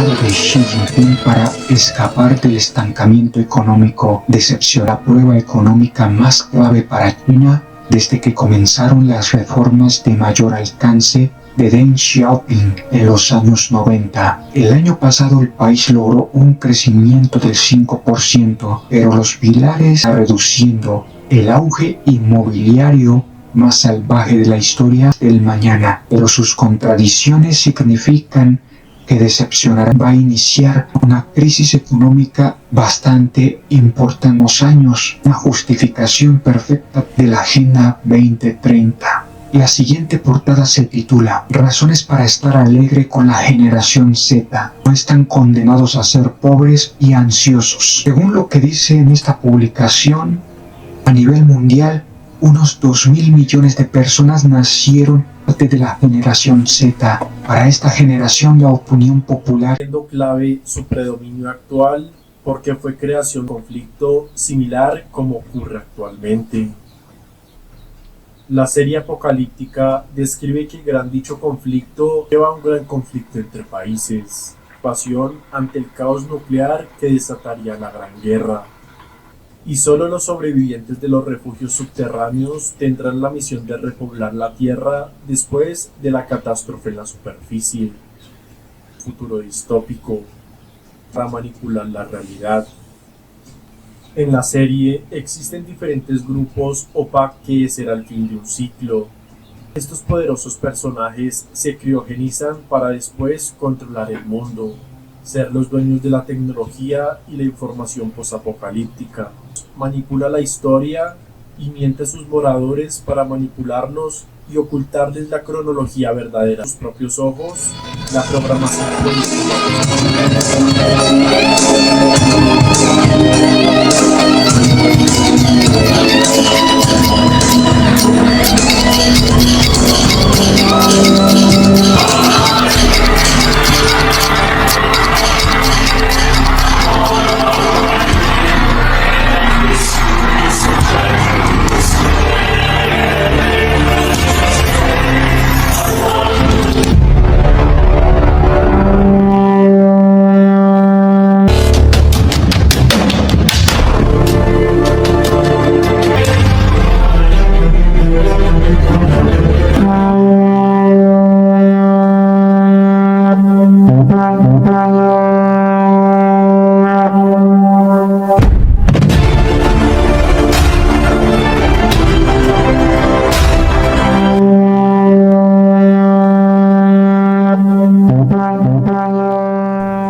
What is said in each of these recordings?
llamado de Xi Jinping para escapar del estancamiento económico decepcionó la prueba económica más clave para China desde que comenzaron las reformas de mayor alcance de Deng Xiaoping en los años 90. El año pasado el país logró un crecimiento del 5%, pero los pilares están reduciendo el auge inmobiliario más salvaje de la historia del mañana, pero sus contradicciones significan que decepcionará. Va a iniciar una crisis económica bastante importante en los años, una justificación perfecta de la Agenda 2030. La siguiente portada se titula Razones para estar alegre con la generación Z. No están condenados a ser pobres y ansiosos. Según lo que dice en esta publicación, a nivel mundial, unos 2.000 millones de personas nacieron parte de la generación Z. Para esta generación, la opinión popular siendo clave su predominio actual porque fue creación de un conflicto similar como ocurre actualmente. La serie apocalíptica describe que el gran dicho conflicto lleva a un gran conflicto entre países, pasión ante el caos nuclear que desataría la Gran Guerra. Y solo los sobrevivientes de los refugios subterráneos tendrán la misión de repoblar la Tierra después de la catástrofe en la superficie. Futuro distópico para manipular la realidad. En la serie existen diferentes grupos OPAC que será el fin de un ciclo. Estos poderosos personajes se criogenizan para después controlar el mundo, ser los dueños de la tecnología y la información posapocalíptica. Manipula la historia y miente a sus moradores para manipularlos y ocultarles la cronología verdadera a sus propios ojos. La programación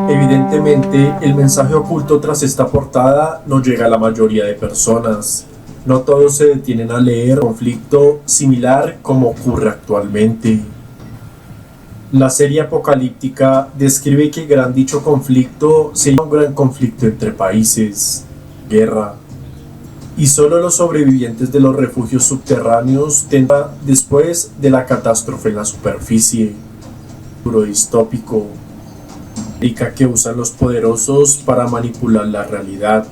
Evidentemente, el mensaje oculto tras esta portada no llega a la mayoría de personas. No todos se detienen a leer un conflicto similar como ocurre actualmente. La serie apocalíptica describe que el gran dicho conflicto sería un gran conflicto entre países, guerra. Y solo los sobrevivientes de los refugios subterráneos tendrán después de la catástrofe en la superficie. Futuro distópico que usan los poderosos para manipular la realidad.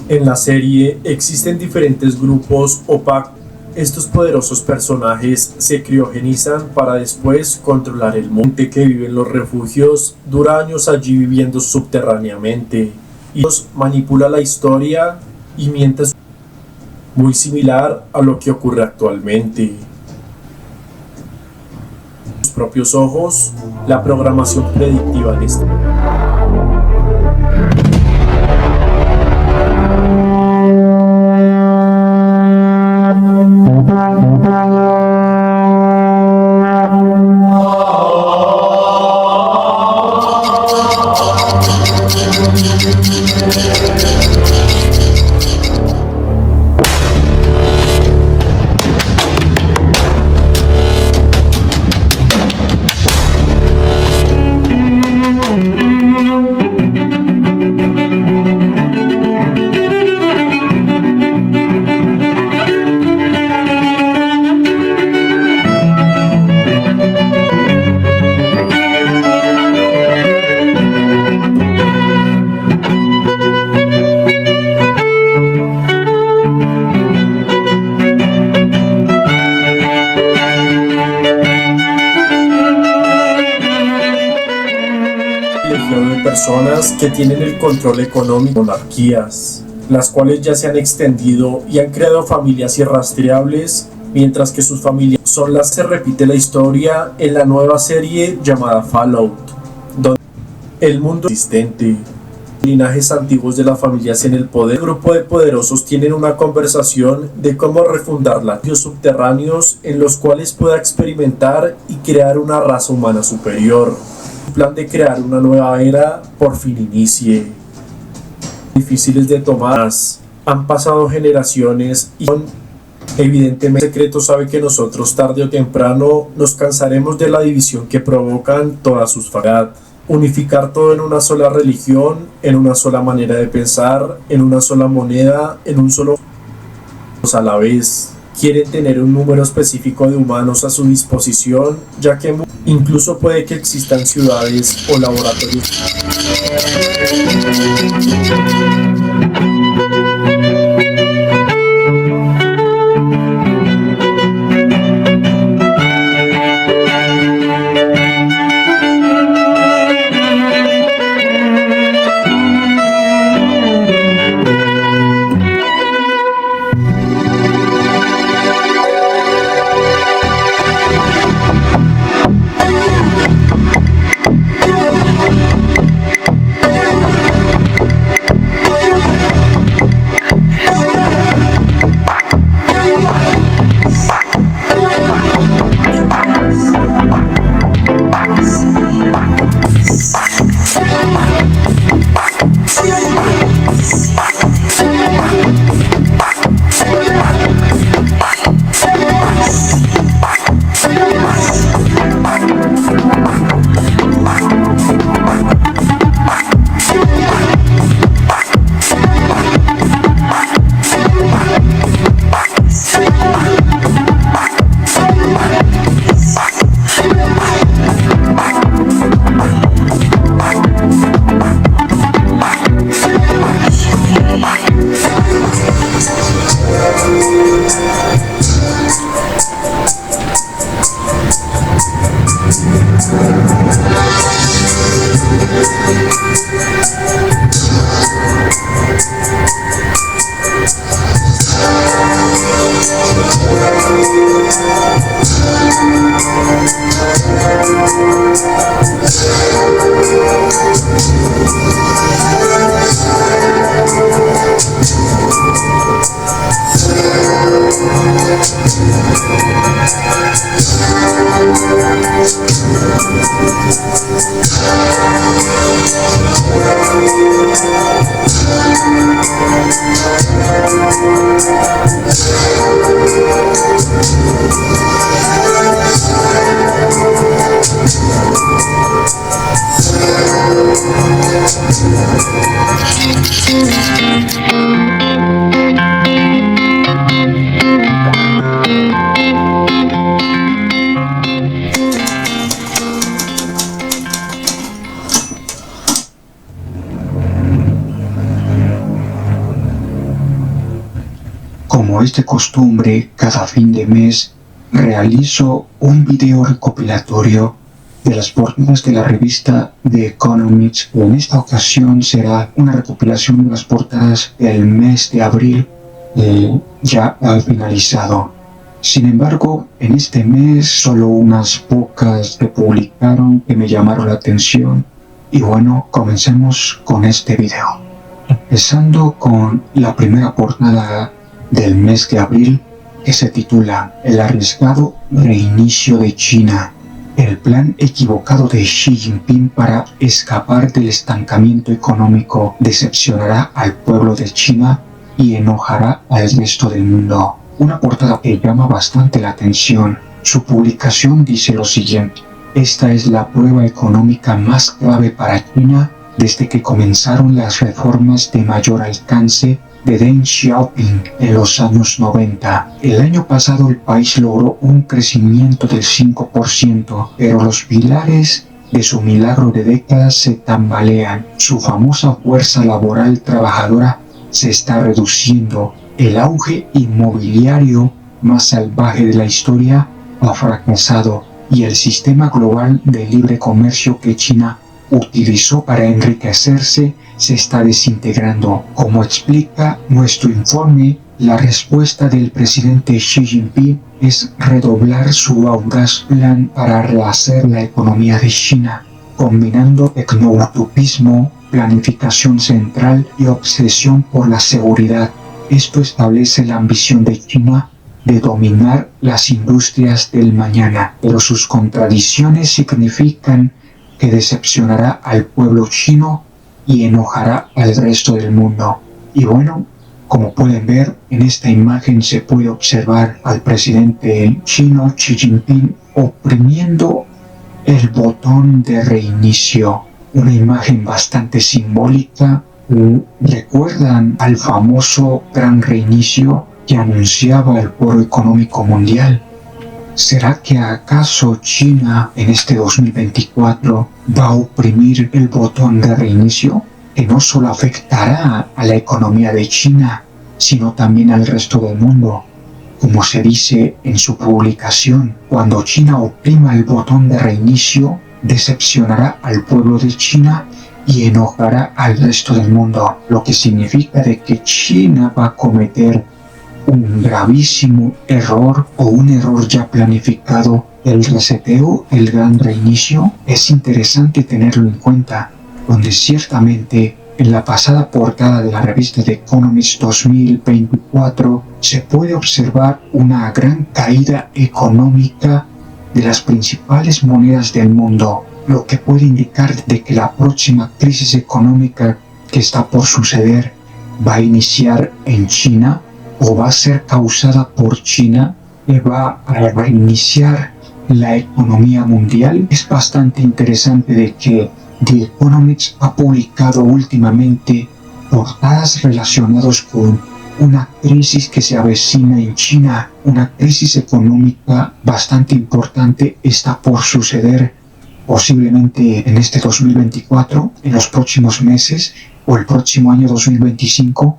En la serie existen diferentes grupos OPAC. Estos poderosos personajes se criogenizan para después controlar el mundo. Gente que vive en los refugios dura años allí viviendo subterráneamente y los manipula la historia y miente, muy similar a lo que ocurre actualmente. Sus propios ojos, la programación predictiva de este. privilegiado de personas que tienen el control económico, monarquías, las cuales ya se han extendido y han creado familias irrastreables, mientras que sus familias son las que se repite la historia en la nueva serie llamada Fallout, donde el mundo existente, linajes antiguos de las familias en el poder, el grupo de poderosos tienen una conversación de cómo refundar latios subterráneos en los cuales pueda experimentar y crear una raza humana superior. Un plan de crear una nueva era por fin inicie. Difíciles de tomar, han pasado generaciones y evidentemente el secreto sabe que nosotros tarde o temprano nos cansaremos de la división que provocan todas sus fallas. Unificar todo en una sola religión, en una sola manera de pensar, en una sola moneda, en un solo a la vez. Quieren tener un número específico de humanos a su disposición, ya que incluso puede que existan ciudades o laboratorios. Como es de costumbre, cada fin de mes realizo un video recopilatorio de las portadas de la revista The Economist. En esta ocasión será una recopilación de las portadas del mes de abril ya ha finalizado. Sin embargo, en este mes solo unas pocas se publicaron que me llamaron la atención. Y bueno, comencemos con este video. Empezando con la primera portada del mes de abril, que se titula El arriesgado reinicio de China. El plan equivocado de Xi Jinping para escapar del estancamiento económico decepcionará al pueblo de China y enojará al resto del mundo. Una portada que llama bastante la atención. Su publicación dice lo siguiente: esta es la prueba económica más grave para China desde que comenzaron las reformas de mayor alcance de Deng Xiaoping en los años 90. El año pasado el país logró un crecimiento del 5%, pero los pilares de su milagro de décadas se tambalean. Su famosa fuerza laboral trabajadora se está reduciendo. El auge inmobiliario más salvaje de la historia ha fracasado y el sistema global de libre comercio que China utilizó para enriquecerse se está desintegrando. Como explica nuestro informe, la respuesta del presidente Xi Jinping es redoblar su audaz plan para rehacer la economía de China, combinando tecnoutopismo, planificación central y obsesión por la seguridad. Esto establece la ambición de China de dominar las industrias del mañana, pero sus contradicciones significan que decepcionará al pueblo chino y enojará al resto del mundo. Y bueno, como pueden ver, en esta imagen se puede observar al presidente chino Xi Jinping oprimiendo el botón de reinicio. Una imagen bastante simbólica. ¿Recuerdan al famoso gran reinicio que anunciaba el Foro Económico Mundial? ¿Será que acaso China en este 2024 va a oprimir el botón de reinicio? Que no solo afectará a la economía de China, sino también al resto del mundo. Como se dice en su publicación, cuando China oprima el botón de reinicio, decepcionará al pueblo de China y enojará al resto del mundo, lo que significa de que China va a cometer un gravísimo error o un error ya planificado. El reseteo, el gran reinicio, es interesante tenerlo en cuenta, donde ciertamente en la pasada portada de la revista The Economist 2024 se puede observar una gran caída económica de las principales monedas del mundo, lo que puede indicar de que la próxima crisis económica que está por suceder va a iniciar en China o va a ser causada por China, que va a reiniciar la economía mundial. Es bastante interesante de que The Economist ha publicado últimamente portadas relacionadas con una crisis que se avecina en China, una crisis económica bastante importante está por suceder posiblemente en este 2024, en los próximos meses o el próximo año 2025,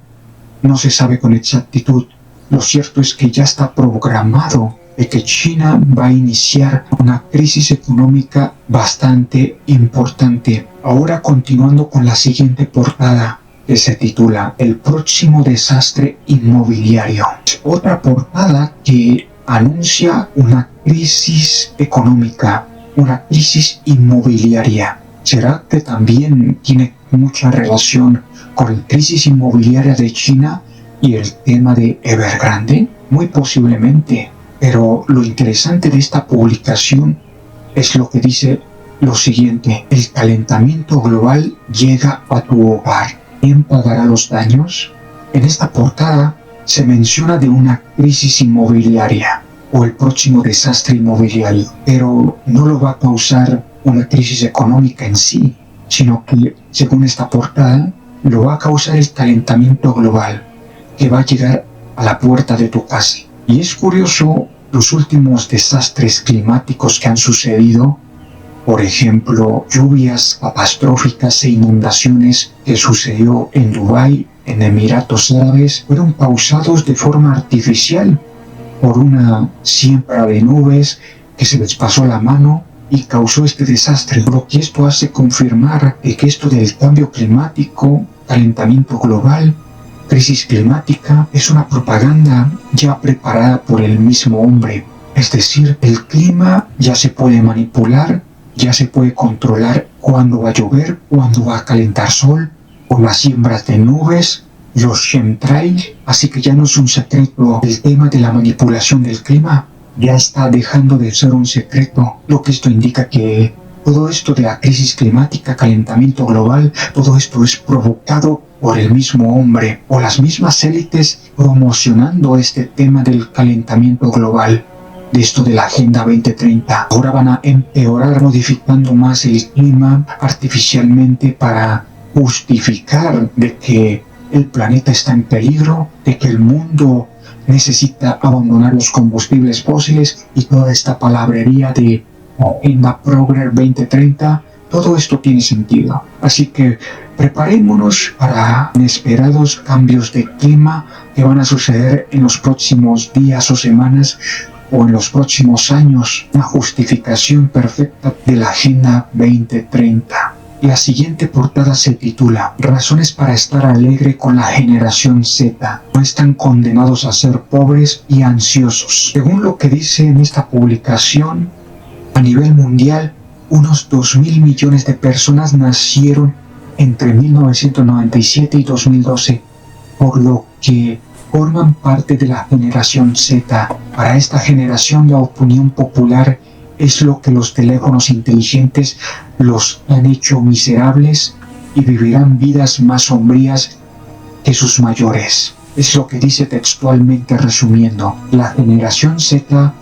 no se sabe con exactitud. Lo cierto es que ya está programado de que China va a iniciar una crisis económica bastante importante. Ahora continuando con la siguiente portada, que se titula El próximo desastre inmobiliario. Otra portada que anuncia una crisis económica, una crisis inmobiliaria. ¿Será que también tiene mucha relación con la crisis inmobiliaria de China y el tema de Evergrande? Muy posiblemente. Pero lo interesante de esta publicación es lo que dice lo siguiente: el calentamiento global llega a tu hogar. ¿Quién pagará los daños? En esta portada se menciona de una crisis inmobiliaria o el próximo desastre inmobiliario, pero no lo va a causar una crisis económica en sí, sino que, según esta portada, lo va a causar el calentamiento global, que va a llegar a la puerta de tu casa. Y es curioso los últimos desastres climáticos que han sucedido, por ejemplo, lluvias catastróficas e inundaciones que sucedió en Dubái, en Emiratos Árabes, fueron causados de forma artificial por una siembra de nubes que se les pasó la mano y causó este desastre. Lo que esto hace confirmar que esto del cambio climático, calentamiento global, crisis climática, es una propaganda ya preparada por el mismo hombre. Es decir, el clima ya se puede manipular, ya se puede controlar cuándo va a llover, cuándo va a calentar sol, o las siembras de nubes, los chemtrails. Así que ya no es un secreto el tema de la manipulación del clima. Ya está dejando de ser un secreto, lo que esto indica que todo esto de la crisis climática, calentamiento global, todo esto es provocado por el mismo hombre o las mismas élites promocionando este tema del calentamiento global, de esto de la Agenda 2030. Ahora van a empeorar modificando más el clima artificialmente para justificar de que el planeta está en peligro, de que el mundo necesita abandonar los combustibles fósiles y toda esta palabrería de Agenda Progress 2030. Todo esto tiene sentido. Así que preparémonos para inesperados cambios de clima que van a suceder en los próximos días o semanas o en los próximos años. Una justificación perfecta de la Agenda 2030. La siguiente portada se titula Razones para estar alegre con la generación Z. No están condenados a ser pobres y ansiosos. Según lo que dice en esta publicación, a nivel mundial, unos 2.000 millones de personas nacieron entre 1997 y 2012, por lo que forman parte de la generación Z. Para esta generación, la opinión popular es lo que los teléfonos inteligentes los han hecho miserables y vivirán vidas más sombrías que sus mayores. Es lo que dice textualmente resumiendo. La generación Z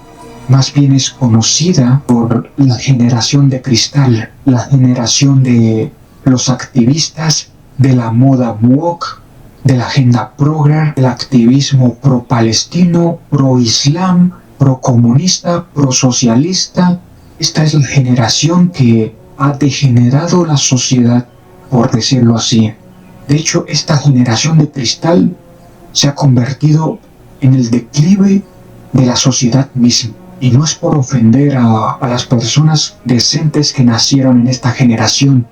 más bien es conocida por la generación de cristal, la generación de los activistas de la moda woke, de la agenda progre, del activismo pro-palestino, pro-islam, pro-comunista, pro-socialista. Esta es la generación que ha degenerado la sociedad, por decirlo así. De hecho, esta generación de cristal se ha convertido en el declive de la sociedad misma. Y no es por ofender a las personas decentes que nacieron en esta generación,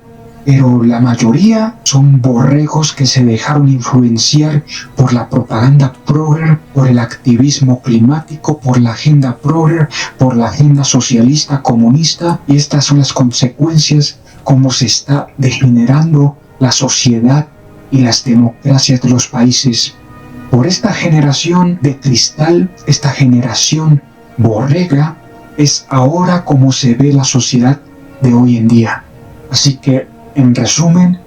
pero la mayoría son borregos que se dejaron influenciar por la propaganda progre, por el activismo climático, por la agenda progre, por la agenda socialista, comunista, y estas son las consecuencias, cómo se está degenerando la sociedad y las democracias de los países. Por esta generación de cristal, esta generación borrega, es ahora como se ve la sociedad de hoy en día. Así que, en resumen,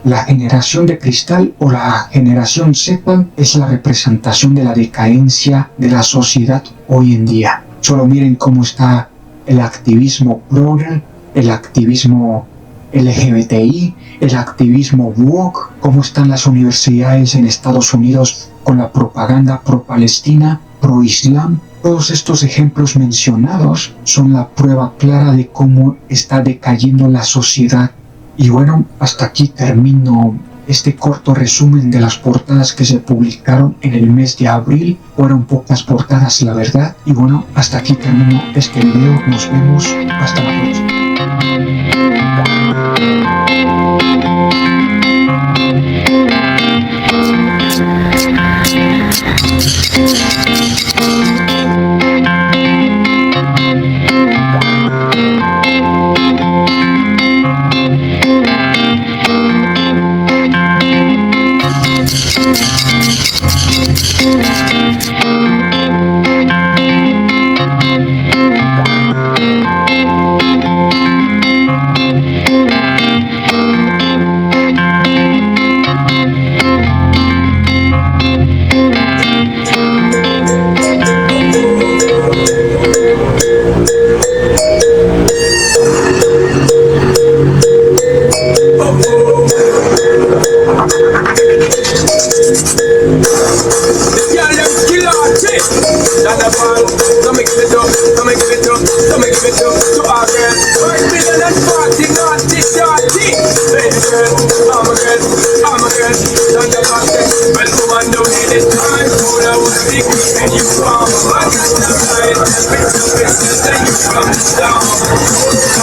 la generación de cristal o la generación Z es la representación de la decadencia de la sociedad hoy en día. Solo miren cómo está el activismo progre, el activismo LGBTI, el activismo woke, cómo están las universidades en Estados Unidos con la propaganda pro-palestina, pro-islam. Todos estos ejemplos mencionados son la prueba clara de cómo está decayendo la sociedad. Y bueno, hasta aquí termino este corto resumen de las portadas que se publicaron en el mes de abril. Fueron pocas portadas, la verdad. Y bueno, hasta aquí termino este video. Nos vemos. Hasta la próxima. Down.